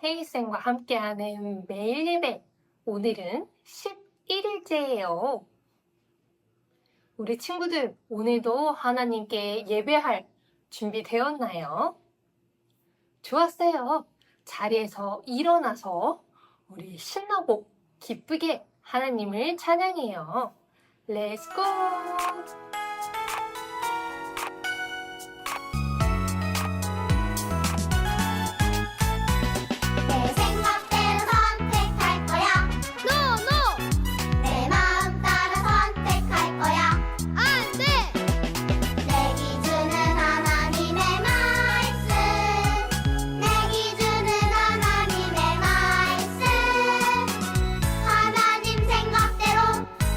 헤이쌤과 함께하는 매일 예배. 오늘은 11일째예요. 우리 친구들, 오늘도 하나님께 예배할 준비 되었나요? 좋았어요. 자리에서 일어나서 우리 신나고 기쁘게 하나님을 찬양해요. Let's go! 내 생각대로 선택할 거야. No, no! 내 마음 따라 선택할 거야. 안 돼! 내 기준은 하나님의 말씀. 내 기준은 하나님의 말씀. 하나님 생각대로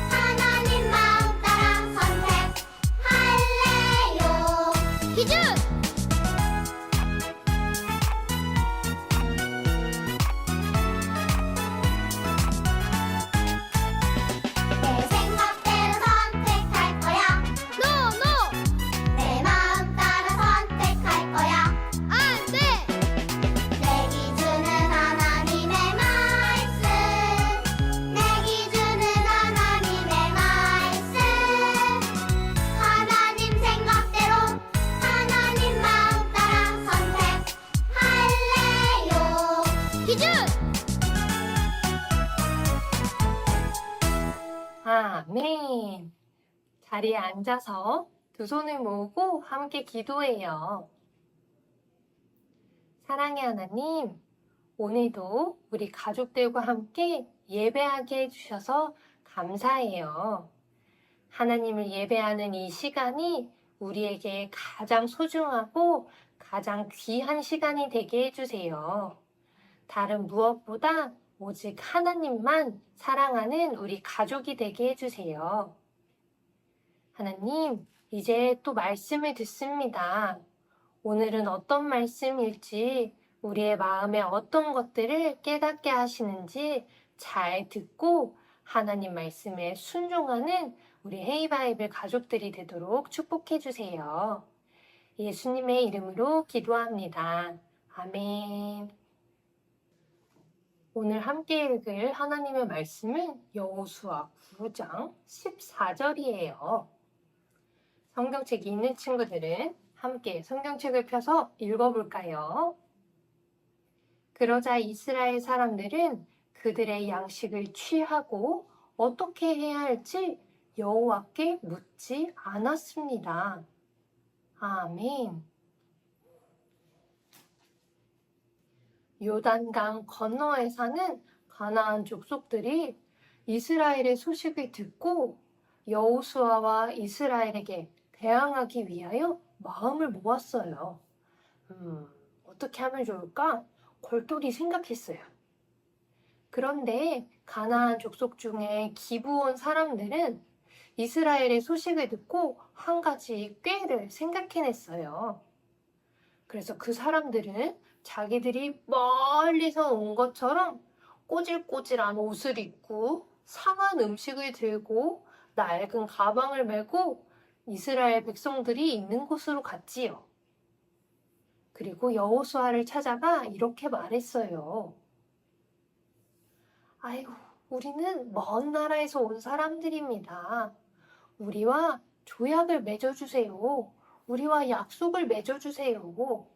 하나님 마음 따라 선택할래요. 기준! 내 생각대로 선택할 거야. No, no! 내 마음 따라 선택할 거야. 안 돼! 내 기준은 하나님의 말씀. 내 기준은 하나님의 말씀. 하나님 생각대로 하나님 마음 따라 선택할래요. 기준! 아멘. 자리에 앉아서 두 손을 모으고 함께 기도해요. 사랑의 하나님, 오늘도 우리 가족들과 함께 예배하게 해주셔서 감사해요. 하나님을 예배하는 이 시간이 우리에게 가장 소중하고 가장 귀한 시간이 되게 해주세요. 다른 무엇보다 오직 하나님만 사랑하는 우리 가족이 되게 해주세요. 하나님, 이제 또 말씀을 듣습니다. 오늘은 어떤 말씀일지, 우리의 마음에 어떤 것들을 깨닫게 하시는지 잘 듣고 하나님 말씀에 순종하는 우리 헤이바이블 가족들이 되도록 축복해 주세요. 예수님의 이름으로 기도합니다. 아멘. 오늘 함께 읽을 하나님의 말씀은 여호수아 9장 14절이에요. 성경책이 있는 친구들은 함께 성경책을 펴서 읽어볼까요? 그러자 이스라엘 사람들은 그들의 양식을 취하고 어떻게 해야 할지 여호와께 묻지 않았습니다. 아멘. 요단강 건너에 사는 가나안 족속들이 이스라엘의 소식을 듣고 여호수아와 이스라엘에게 대항하기 위하여 마음을 모았어요. 어떻게 하면 좋을까? 골똘히 생각했어요. 그런데 가나안 족속 중에 기브온 사람들은 이스라엘의 소식을 듣고 한 가지 꾀를 생각해냈어요. 그래서 그 사람들은 자기들이 멀리서 온 것처럼 꼬질꼬질한 옷을 입고 상한 음식을 들고 낡은 가방을 메고 이스라엘 백성들이 있는 곳으로 갔지요. 그리고 여호수아를 찾아가 이렇게 말했어요. 아이고, 우리는 먼 나라에서 온 사람들입니다. 우리와 조약을 맺어주세요. 우리와 약속을 맺어주세요.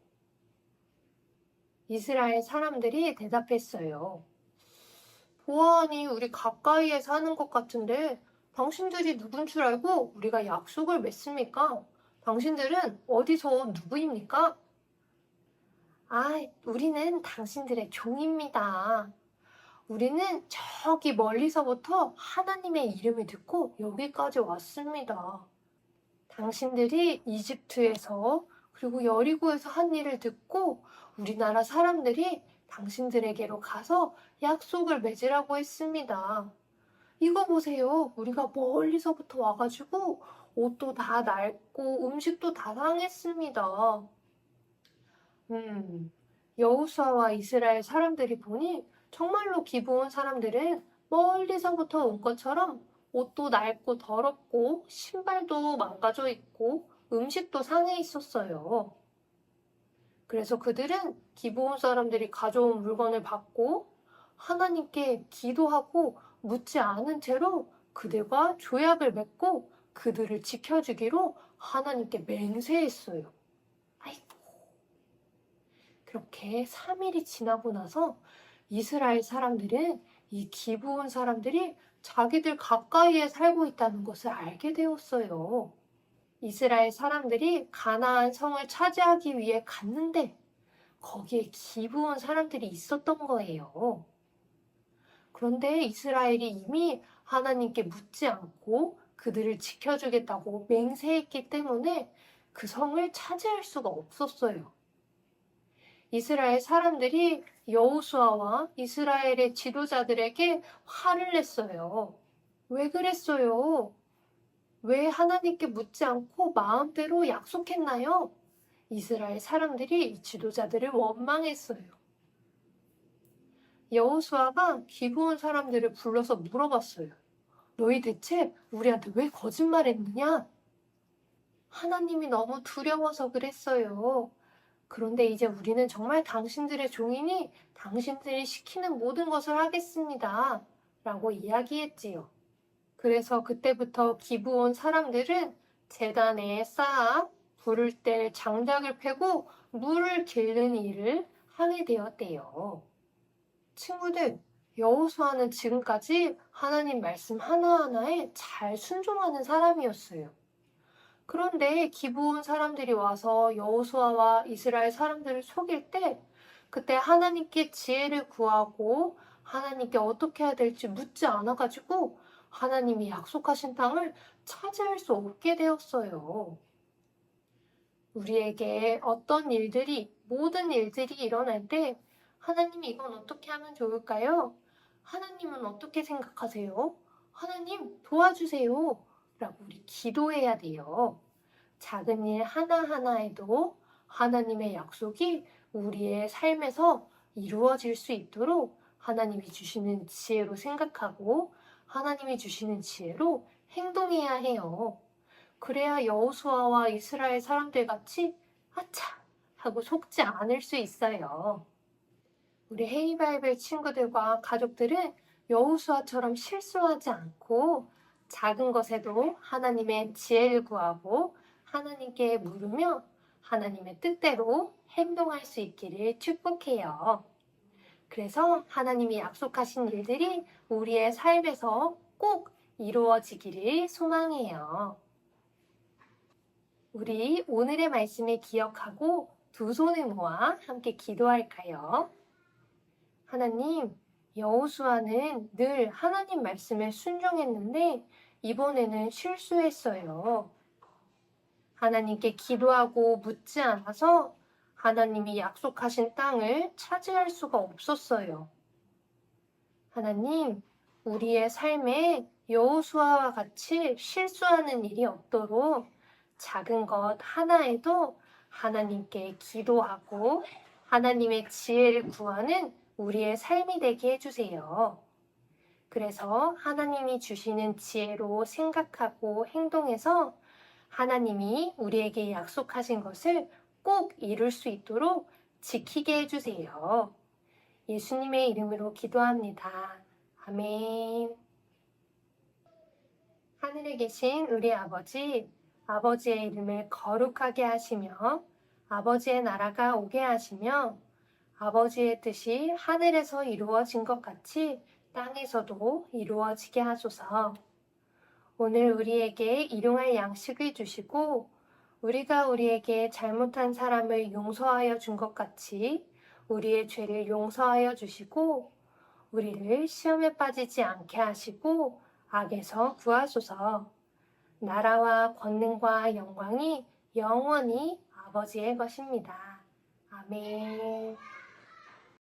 이스라엘 사람들이 대답했어요. 보아하니 우리 가까이에 사는 것 같은데 당신들이 누군 줄 알고 우리가 약속을 맺습니까? 당신들은 어디서 온 누구입니까? 우리는 당신들의 종입니다. 우리는 저기 멀리서부터 하나님의 이름을 듣고 여기까지 왔습니다. 당신들이 이집트에서 그리고 여리고에서 한 일을 듣고 우리나라 사람들이 당신들에게로 가서 약속을 맺으라고 했습니다. 이거 보세요. 우리가 멀리서부터 와가지고 옷도 다 낡고 음식도 다 상했습니다. 여호수아와 이스라엘 사람들이 보니 정말로 기브온 사람들은 멀리서부터 온 것처럼 옷도 낡고 더럽고 신발도 망가져 있고 음식도 상해 있었어요. 그래서 그들은 기브온 사람들이 가져온 물건을 받고 하나님께 기도하고 묻지 않은 채로 그들과 조약을 맺고 그들을 지켜주기로 하나님께 맹세했어요. 아이고. 그렇게 3일이 지나고 나서 이스라엘 사람들은 이 기브온 사람들이 자기들 가까이에 살고 있다는 것을 알게 되었어요. 이스라엘 사람들이 가나안 성을 차지하기 위해 갔는데 거기에 기브온 사람들이 있었던 거예요. 그런데 이스라엘이 이미 하나님께 묻지 않고 그들을 지켜주겠다고 맹세했기 때문에 그 성을 차지할 수가 없었어요. 이스라엘 사람들이 여호수아와 이스라엘의 지도자들에게 화를 냈어요. 왜 그랬어요? 왜 하나님께 묻지 않고 마음대로 약속했나요? 이스라엘 사람들이 지도자들을 원망했어요. 여호수아가 기브온 사람들을 불러서 물어봤어요. 너희 대체 우리한테 왜 거짓말했느냐? 하나님이 너무 두려워서 그랬어요. 그런데 이제 우리는 정말 당신들의 종이니 당신들이 시키는 모든 것을 하겠습니다. 라고 이야기했지요. 그래서 그때부터 기브온 사람들은 제단에 쌓아 불을 뗄 장작을 패고 물을 길는 일을 하게 되었대요. 친구들, 여호수아는 지금까지 하나님 말씀 하나하나에 잘 순종하는 사람이었어요. 그런데 기브온 사람들이 와서 여호수아와 이스라엘 사람들을 속일 때 그때 하나님께 지혜를 구하고 하나님께 어떻게 해야 될지 묻지 않아가지고 하나님이 약속하신 땅을 차지할 수 없게 되었어요. 우리에게 어떤 일들이, 모든 일들이 일어날 때 하나님 이건 어떻게 하면 좋을까요? 하나님은 어떻게 생각하세요? 하나님 도와주세요. 라고 우리 기도해야 돼요. 작은 일 하나하나에도 하나님의 약속이 우리의 삶에서 이루어질 수 있도록 하나님이 주시는 지혜로 생각하고 하나님이 주시는 지혜로 행동해야 해요. 그래야 여호수아와 이스라엘 사람들 같이 아차 하고 속지 않을 수 있어요. 우리 헤이바이블 친구들과 가족들은 여호수아처럼 실수하지 않고 작은 것에도 하나님의 지혜를 구하고 하나님께 물으며 하나님의 뜻대로 행동할 수 있기를 축복해요. 그래서 하나님이 약속하신 일들이 우리의 삶에서 꼭 이루어지기를 소망해요. 우리 오늘의 말씀을 기억하고 두 손을 모아 함께 기도할까요? 하나님, 여호수아는 늘 하나님 말씀에 순종했는데 이번에는 실수했어요. 하나님께 기도하고 묻지 않아서 하나님이 약속하신 땅을 차지할 수가 없었어요. 하나님, 우리의 삶에 여호수아와 같이 실수하는 일이 없도록 작은 것 하나에도 하나님께 기도하고 하나님의 지혜를 구하는 우리의 삶이 되게 해주세요. 그래서 하나님이 주시는 지혜로 생각하고 행동해서 하나님이 우리에게 약속하신 것을 꼭 이룰 수 있도록 지키게 해주세요. 예수님의 이름으로 기도합니다. 아멘. 하늘에 계신 우리 아버지, 아버지의 이름을 거룩하게 하시며 아버지의 나라가 오게 하시며 아버지의 뜻이 하늘에서 이루어진 것 같이 땅에서도 이루어지게 하소서. 오늘 우리에게 일용할 양식을 주시고 우리가 우리에게 잘못한 사람을 용서하여 준 것 같이 우리의 죄를 용서하여 주시고 우리를 시험에 빠지지 않게 하시고 악에서 구하소서. 나라와 권능과 영광이 영원히 아버지의 것입니다. 아멘.